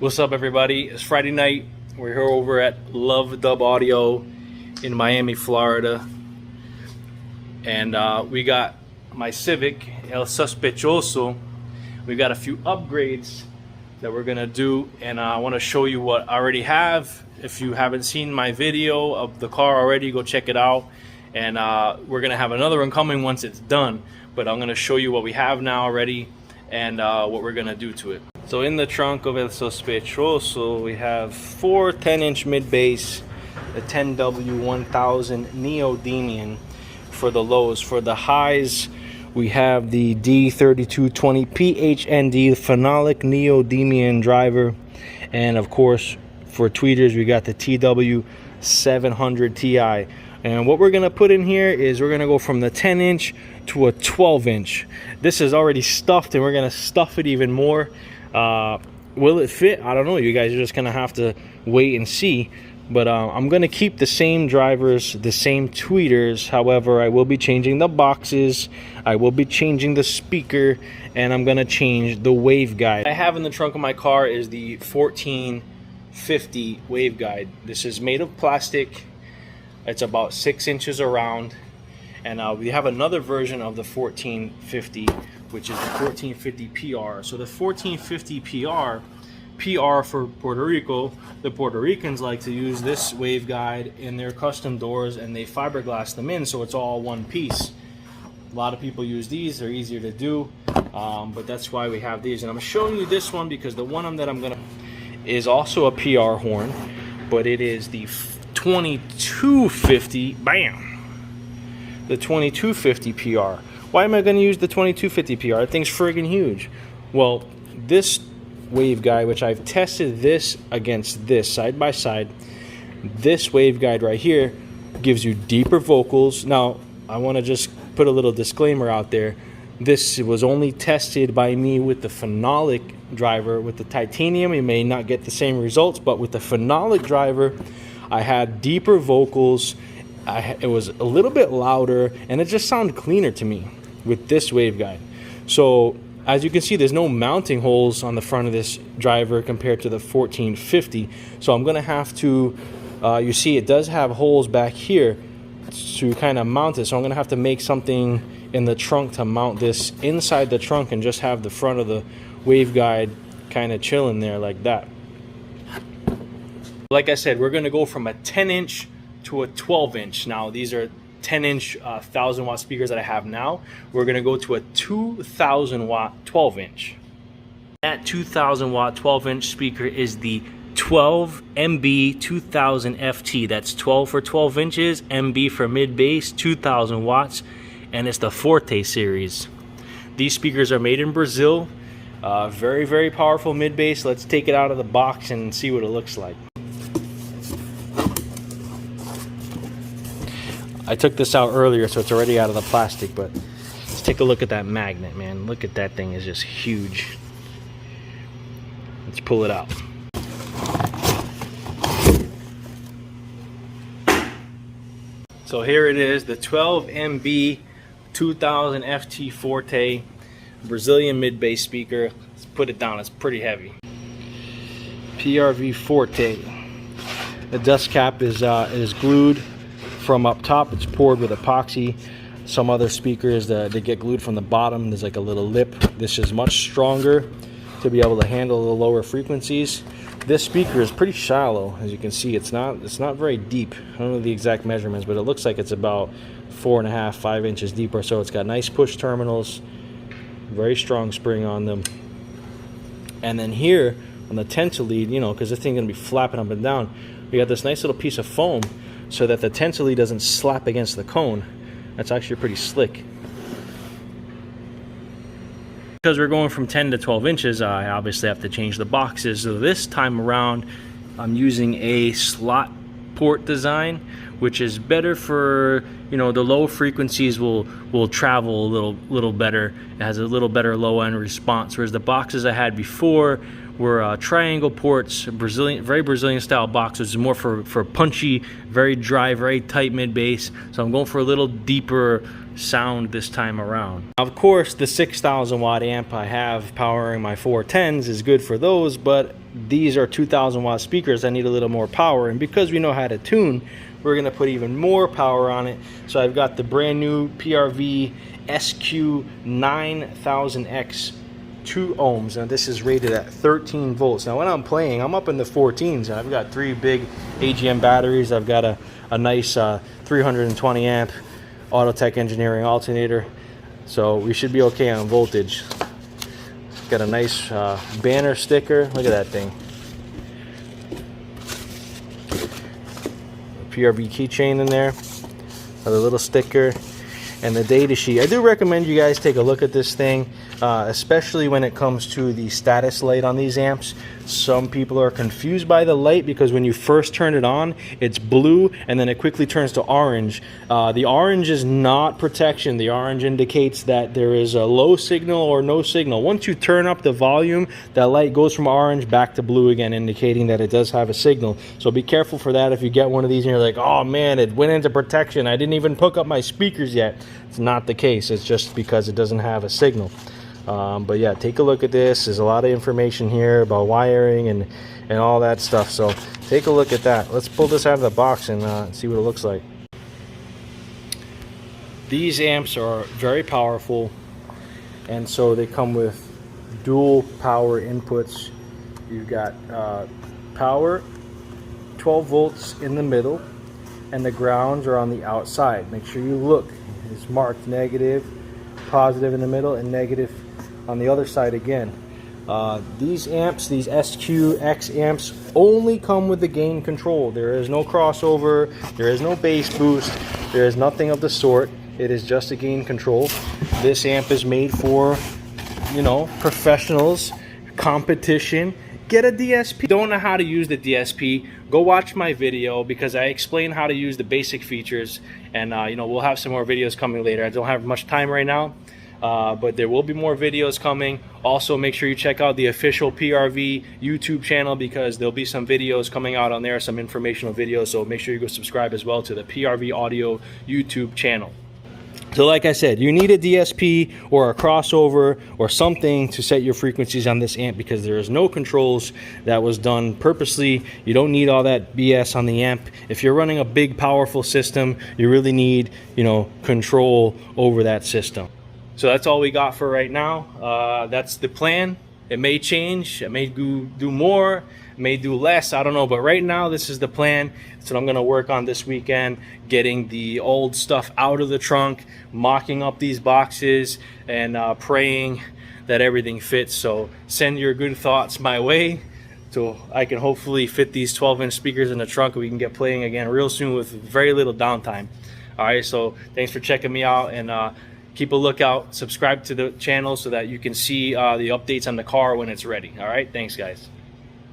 What's up, everybody? It's Friday night. We're here over at Love Dub Audio in Miami, Florida, and we got my Civic El Sospechoso. We got a few upgrades that we're gonna do, and I want to show you what I already have. If you haven't seen my video of the car already, go check it out. And we're gonna have another one coming once it's done, but I'm gonna show you what we have now already and what we're gonna do to it. So in the trunk of El Sospechoso, we have four 10-inch mid-bass, the 10W1000 Neodymium for the lows. For the highs, we have the D3220Ph-Nd phenolic Neodymium driver, and of course for tweeters we got the TW700Ti. And what we're gonna put in here is we're gonna go from the 10-inch to a 12-inch. This is already stuffed, and we're gonna stuff it even more. Will it fit? I don't know. You guys are just gonna have to wait and see. But I'm gonna keep the same drivers, the same tweeters. However, I will be changing the boxes, I will be changing the speaker, and I'm gonna change the waveguide. I have in the trunk of my car is the 1450 waveguide. This is made of plastic. It's about 6 inches around, and we have another version of the 1450, which is the 1450 PR. So the 1450 PR for Puerto Rico, the Puerto Ricans like to use this waveguide in their custom doors, and they fiberglass them in so it's all one piece. A lot of people use these, they're easier to do, but that's why we have these. And I'm showing you this one because the one that I'm gonna is also a PR horn, but it is the 2250, bam, the 2250 PR. Why am I going to use the 2250 PR? That thing's friggin' huge. Well, this waveguide, which I've tested this against this side by side, this waveguide right here gives you deeper vocals. Now, I want to just put a little disclaimer out there. This was only tested by me with the phenolic driver. With the titanium, you may not get the same results, but with the phenolic driver, I had deeper vocals, it was a little bit louder, and it just sounded cleaner to me with this waveguide. So as you can see, there's no mounting holes on the front of this driver compared to the 1450. So I'm gonna have to, you see it does have holes back here to kind of mount it. So I'm gonna have to make something in the trunk to mount this inside the trunk and just have the front of the waveguide kind of chilling there like that. Like I said, we're going to go from a 10-inch to a 12-inch. Now, these are 10-inch 1000-watt speakers that I have now. We're going to go to a 2000-watt 12-inch. That 2000-watt 12-inch speaker is the 12MB2000FT. That's 12 for 12 inches, MB for mid-bass, 2000 watts, and it's the Forte series. These speakers are made in Brazil. Very, very powerful mid-bass. Let's take it out of the box and see what it looks like. I took this out earlier, so it's already out of the plastic, but let's take a look at that magnet, man. Look at that thing, is just huge. Let's pull it out. So here it is, the 12MB2000FT Forte Brazilian mid-bass speaker. Let's put it down, it's pretty heavy. PRV Forte. The dust cap is glued from up top. It's poured with epoxy. Some other speakers, they get glued from the bottom. There's like a little lip. This is much stronger to be able to handle the lower frequencies. This speaker is pretty shallow, as you can see. It's not very deep. I don't know the exact measurements, but it looks like it's about 4.5, 5 inches deep or so. It's got nice push terminals, very strong spring on them. And then here on the tensor lead, you know, because this thing's gonna be flapping up and down, we got this nice little piece of foam so that the tensor lead doesn't slap against the cone. That's actually pretty slick. Because we're going from 10 to 12 inches, I obviously have to change the boxes. So this time around, I'm using a slot port design, which is better for, you know, the low frequencies will travel a little better. It has a little better low end response, whereas the boxes I had before were triangle ports, very Brazilian style boxes, more for punchy, very dry, very tight mid bass. So I'm going for a little deeper sound this time around. Of course, the 6,000 watt amp I have powering my 410s is good for those, but these are 2,000 watt speakers that need a little more power, and because we know how to tune, we're going to put even more power on it. So I've got the brand new PRV SQ9000X 2 ohms, and this is rated at 13 volts. Now when I'm playing, I'm up in the 14s, and I've got 3 big AGM batteries. I've got a nice 320 amp Autotech engineering alternator, so we should be okay on voltage. Got a nice banner sticker. Look at that thing. PRV keychain in there, another little sticker, and the data sheet. I do recommend you guys take a look at this thing, especially when it comes to the status light on these amps. Some people are confused by the light because when you first turn it on, it's blue and then it quickly turns to orange. The orange is not protection. The orange indicates that there is a low signal or no signal. Once you turn up the volume, that light goes from orange back to blue again, indicating that it does have a signal. So be careful for that if you get one of these and you're like, oh man, it went into protection. I didn't even hook up my speakers yet. It's not the case. It's just because it doesn't have a signal. But yeah, take a look at this. There's a lot of information here about wiring and all that stuff, so take a look at that. Let's pull this out of the box and see what it looks like. These amps are very powerful, and so they come with dual power inputs. You've got power 12 volts in the middle, and the grounds are on the outside. Make sure you look. It's marked negative, positive in the middle, and negative on the other side again. These amps, these SQX amps, only come with the gain control. There is no crossover, there is no bass boost, there is nothing of the sort. It is just a gain control. This amp is made for, you know, professionals, competition. Get a DSP. Don't know how to use the DSP, go watch my video because I explain how to use the basic features, and you know, we'll have some more videos coming later. I don't have much time right now, but there will be more videos coming. Also, make sure you check out the official PRV YouTube channel because there'll be some videos coming out on there, some informational videos, so make sure you go subscribe as well to the PRV Audio YouTube channel. So like I said, you need a DSP or a crossover or something to set your frequencies on this amp because there is no controls. That was done purposely. You don't need all that BS on the amp. If you're running a big powerful system, you really need, you know, control over that system. So that's all we got for right now. That's the plan. It may change, it may do more, it may do less, I don't know, but right now this is the plan. That's what I'm going to work on this weekend, getting the old stuff out of the trunk, mocking up these boxes, and praying that everything fits. So send your good thoughts my way so I can hopefully fit these 12-inch speakers in the trunk and we can get playing again real soon with very little downtime. Alright, so thanks for checking me out, and keep a lookout, subscribe to the channel so that you can see the updates on the car when it's ready. All right, thanks guys.